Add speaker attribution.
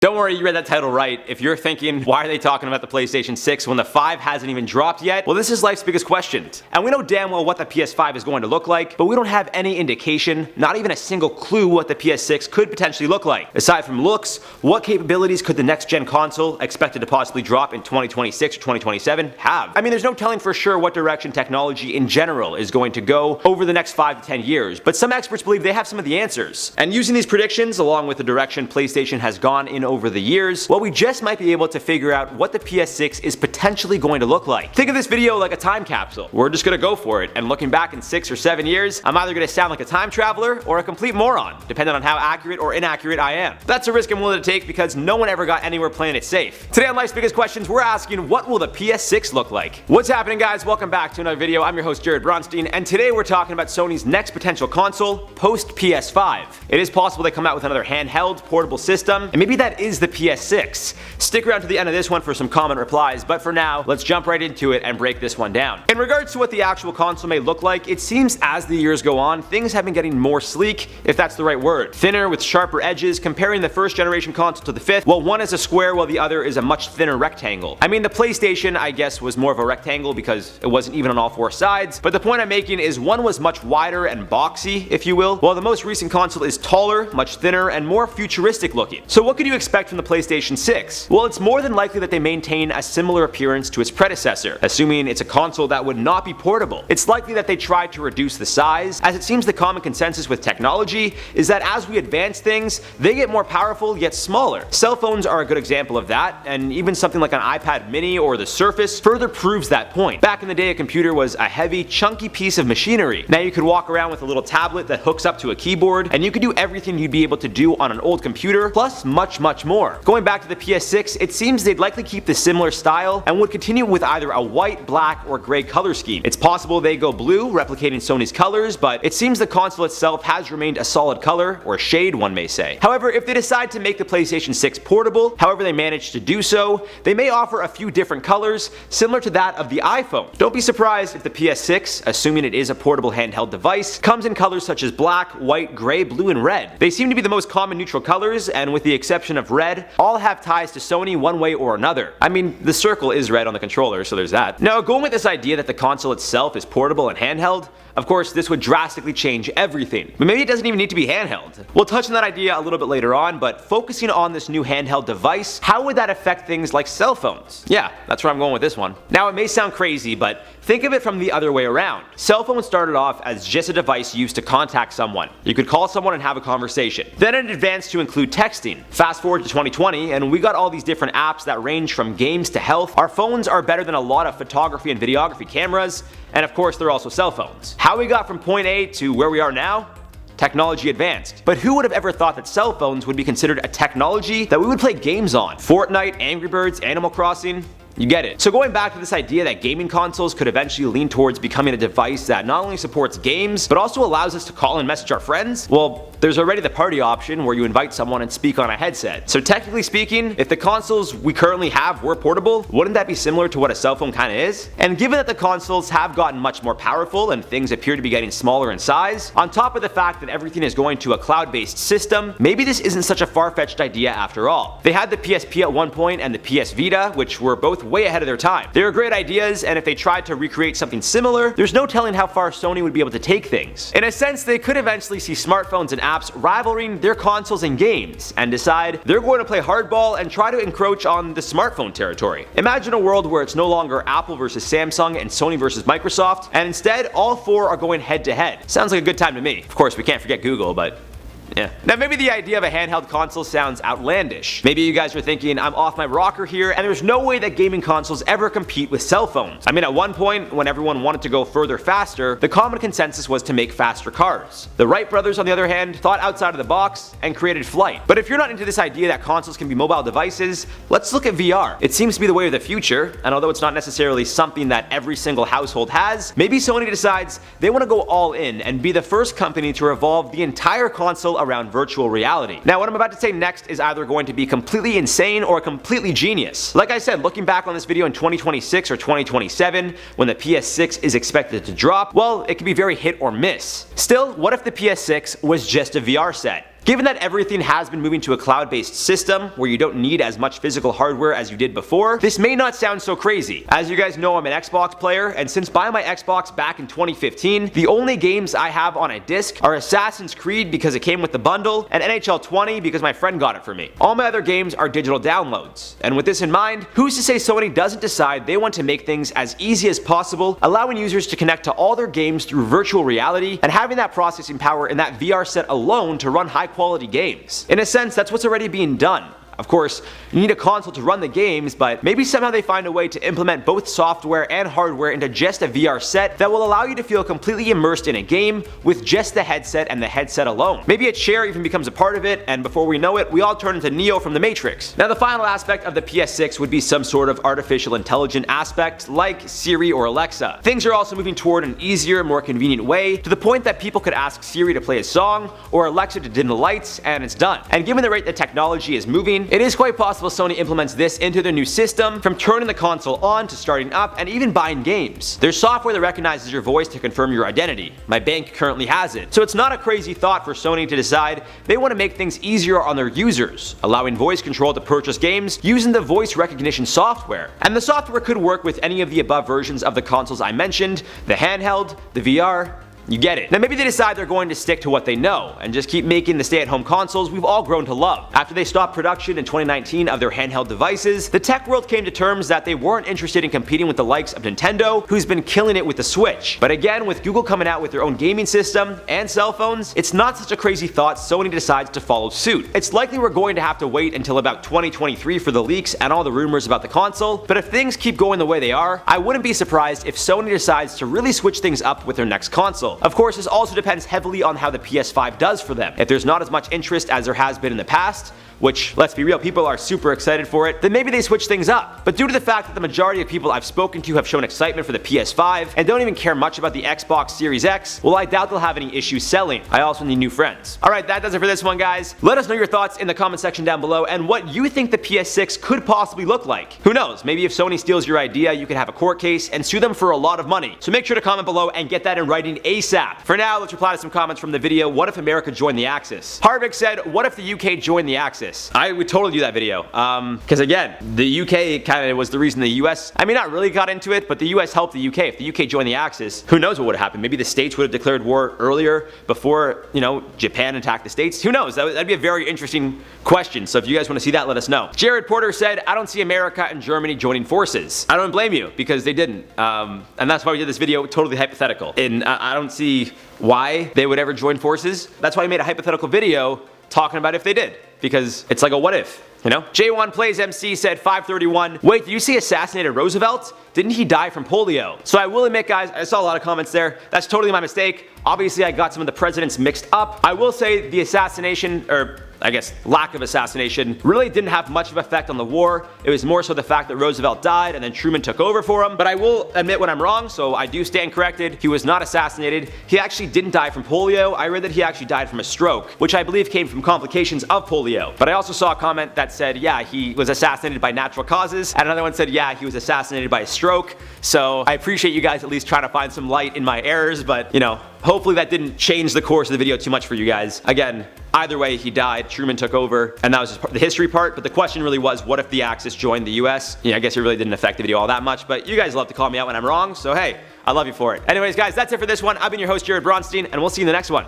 Speaker 1: Don't worry, you read that title right. If you're thinking, why are they talking about the PlayStation 6 when the 5 hasn't even dropped yet? Well, this is life's biggest questions. And we know damn well what the PS5 is going to look like, but we don't have any indication, not even a single clue what the PS6 could potentially look like. Aside from looks, what capabilities could the next gen console, expected to possibly drop in 2026 or 2027, have? I mean, there's no telling for sure what direction technology in general is going to go over the next 5 to 10 years, but some experts believe they have some of the answers. And using these predictions, along with the direction PlayStation has gone in over the years, well, we just might be able to figure out what the PS6 is potentially going to look like. Think of this video like a time capsule. We're just gonna go for it, and looking back in 6 or 7 years, I'm either gonna sound like a time traveler or a complete moron, depending on how accurate or inaccurate I am. That's a risk I'm willing to take because no one ever got anywhere playing it safe. Today on Life's Biggest Questions, we're asking, what will the PS6 look like? What's happening, guys? Welcome back to another video. I'm your host, Jared Bronstein, and today we're talking about Sony's next potential console, post PS5. It is possible they come out with another handheld, portable system, and maybe that is the PS6. Stick around to the end of this one for some comment replies, but for now, let's jump right into it and break this one down. In regards to what the actual console may look like, it seems as the years go on, things have been getting more sleek, if that's the right word. Thinner with sharper edges, comparing the first generation console to the fifth, well, one is a square while the other is a much thinner rectangle. I mean, the PlayStation, I guess, was more of a rectangle because it wasn't even on all four sides, but the point I'm making is one was much wider and boxy, if you will, while the most recent console is taller, much thinner, and more futuristic looking. So what could you expect from the PlayStation 6? Well, it's more than likely that they maintain a similar appearance to its predecessor, assuming it's a console that would not be portable. It's likely that they tried to reduce the size, as it seems the common consensus with technology is that as we advance things, they get more powerful yet smaller. Cell phones are a good example of that, and even something like an iPad mini or the Surface further proves that point. Back in the day, a computer was a heavy, chunky piece of machinery. Now you could walk around with a little tablet that hooks up to a keyboard, and you could do everything you'd be able to do on an old computer, plus much more. Going back to the PS6, it seems they'd likely keep the similar style and would continue with either a white, black, or gray color scheme. It's possible they go blue, replicating Sony's colors, but it seems the console itself has remained a solid color, or shade one may say. However, if they decide to make the PlayStation 6 portable, however they manage to do so, they may offer a few different colors, similar to that of the iPhone. Don't be surprised if the PS6, assuming it is a portable handheld device, comes in colors such as black, white, gray, blue, and red. They seem to be the most common neutral colors, and with the exception of red, all have ties to Sony one way or another. I mean, the circle is red on the controller, so there's that. Now, going with this idea that the console itself is portable and handheld, of course, this would drastically change everything. But maybe it doesn't even need to be handheld. We'll touch on that idea a little bit later on, but focusing on this new handheld device, how would that affect things like cell phones? Yeah, that's where I'm going with this one. Now, it may sound crazy, but think of it from the other way around. Cell phones started off as just a device used to contact someone. You could call someone and have a conversation. Then it advanced to include texting. Fast forward to 2020, and we got all these different apps that range from games to health. Our phones are better than a lot of photography and videography cameras, and of course they're also cell phones. How we got from point A to where we are now? Technology advanced. But who would have ever thought that cell phones would be considered a technology that we would play games on? Fortnite, Angry Birds, Animal Crossing? You get it. So going back to this idea that gaming consoles could eventually lean towards becoming a device that not only supports games, but also allows us to call and message our friends, well, there's already the party option where you invite someone and speak on a headset. So technically speaking, if the consoles we currently have were portable, wouldn't that be similar to what a cell phone kinda is? And given that the consoles have gotten much more powerful and things appear to be getting smaller in size, on top of the fact that everything is going to a cloud-based system, maybe this isn't such a far-fetched idea after all. They had the PSP at one point and the PS Vita, which were both way ahead of their time. They were great ideas, and if they tried to recreate something similar, there's no telling how far Sony would be able to take things. In a sense, they could eventually see smartphones and apps rivaling their consoles and games, and decide they're going to play hardball and try to encroach on the smartphone territory. Imagine a world where it's no longer Apple versus Samsung and Sony versus Microsoft, and instead all four are going head to head. Sounds like a good time to me. Of course, we can't forget Google, but yeah. Now maybe the idea of a handheld console sounds outlandish. Maybe you guys are thinking I'm off my rocker here and there's no way that gaming consoles ever compete with cell phones. I mean, at one point when everyone wanted to go further faster, the common consensus was to make faster cars. The Wright brothers, on the other hand, thought outside of the box and created flight. But if you're not into this idea that consoles can be mobile devices, let's look at VR. It seems to be the way of the future, and although it's not necessarily something that every single household has, maybe Sony decides they want to go all in and be the first company to revolve the entire console around virtual reality. Now, what I'm about to say next is either going to be completely insane or completely genius. Like I said, looking back on this video in 2026 or 2027, when the PS6 is expected to drop, well, it could be very hit or miss. Still, what if the PS6 was just a VR set? Given that everything has been moving to a cloud-based system where you don't need as much physical hardware as you did before, this may not sound so crazy. As you guys know, I'm an Xbox player, and since buying my Xbox back in 2015, the only games I have on a disc are Assassin's Creed because it came with the bundle, and NHL 20 because my friend got it for me. All my other games are digital downloads, and with this in mind, who's to say Sony doesn't decide they want to make things as easy as possible, allowing users to connect to all their games through virtual reality and having that processing power in that VR set alone to run high quality games. In a sense, that's what's already being done. Of course, you need a console to run the games, but maybe somehow they find a way to implement both software and hardware into just a VR set that will allow you to feel completely immersed in a game with just the headset and the headset alone. Maybe a chair even becomes a part of it, and before we know it, we all turn into Neo from the Matrix. Now, the final aspect of the PS6 would be some sort of artificial intelligent aspect like Siri or Alexa. Things are also moving toward an easier, more convenient way, to the point that people could ask Siri to play a song or Alexa to dim the lights, and it's done. And given the rate that technology is moving, it is quite possible Sony implements this into their new system, from turning the console on to starting up and even buying games. There's software that recognizes your voice to confirm your identity. My bank currently has it. So it's not a crazy thought for Sony to decide they want to make things easier on their users, allowing voice control to purchase games using the voice recognition software. And the software could work with any of the above versions of the consoles I mentioned, the handheld, the VR, you get it. Now maybe they decide they're going to stick to what they know and just keep making the stay-at-home consoles we've all grown to love. After they stopped production in 2019 of their handheld devices, the tech world came to terms that they weren't interested in competing with the likes of Nintendo, who's been killing it with the Switch. But again, with Google coming out with their own gaming system and cell phones, it's not such a crazy thought Sony decides to follow suit. It's likely we're going to have to wait until about 2023 for the leaks and all the rumors about the console, but if things keep going the way they are, I wouldn't be surprised if Sony decides to really switch things up with their next console. Of course, this also depends heavily on how the PS5 does for them. If there's not as much interest as there has been in the past, which, let's be real, people are super excited for it, then maybe they switch things up. But due to the fact that the majority of people I've spoken to have shown excitement for the PS5 and don't even care much about the Xbox Series X, well, I doubt they'll have any issues selling. I also need new friends. Alright, that does it for this one, guys. Let us know your thoughts in the comment section down below and what you think the PS6 could possibly look like. Who knows, maybe if Sony steals your idea, you could have a court case and sue them for a lot of money. So make sure to comment below and get that in writing ASAP. For now, let's reply to some comments from the video, what if America joined the Axis? Harvick said, what if the UK joined the Axis? I would totally do that video, because again, the UK kind of was the reason the US, I mean, not really got into it, but the US helped the UK. If the UK joined the Axis, who knows what would have happened? Maybe the States would have declared war earlier before, you know, Japan attacked the States. Who knows? That'd be a very interesting question. So if you guys want to see that, let us know. Jared Porter said, I don't see America and Germany joining forces. I don't blame you, because they didn't. And that's why we did this video totally hypothetical. And I don't see why they would ever join forces. That's why I made a hypothetical video talking about if they did, because it's like a what if, you know? J1 Plays MC said 531, wait, did you see assassinated Roosevelt? Didn't he die from polio? So I will admit, guys, I saw a lot of comments there. That's totally my mistake. Obviously, I got some of the presidents mixed up. I will say the assassination, or I guess lack of assassination, really didn't have much of an effect on the war. It was more so the fact that Roosevelt died and then Truman took over for him. But I will admit when I'm wrong, so I do stand corrected. He was not assassinated. He actually didn't die from polio. I read that he actually died from a stroke, which I believe came from complications of polio. But I also saw a comment that said, yeah, he was assassinated by natural causes, and another one said, yeah, he was assassinated by a stroke. So I appreciate you guys at least trying to find some light in my errors, but you know, hopefully that didn't change the course of the video too much for you guys. Again, either way, he died, Truman took over, and that was just the history part, but the question really was, what if the Axis joined the US? Yeah, I guess it really didn't affect the video all that much, but you guys love to call me out when I'm wrong, so hey, I love you for it. Anyways, guys, that's it for this one. I've been your host, Jared Bronstein, and we'll see you in the next one.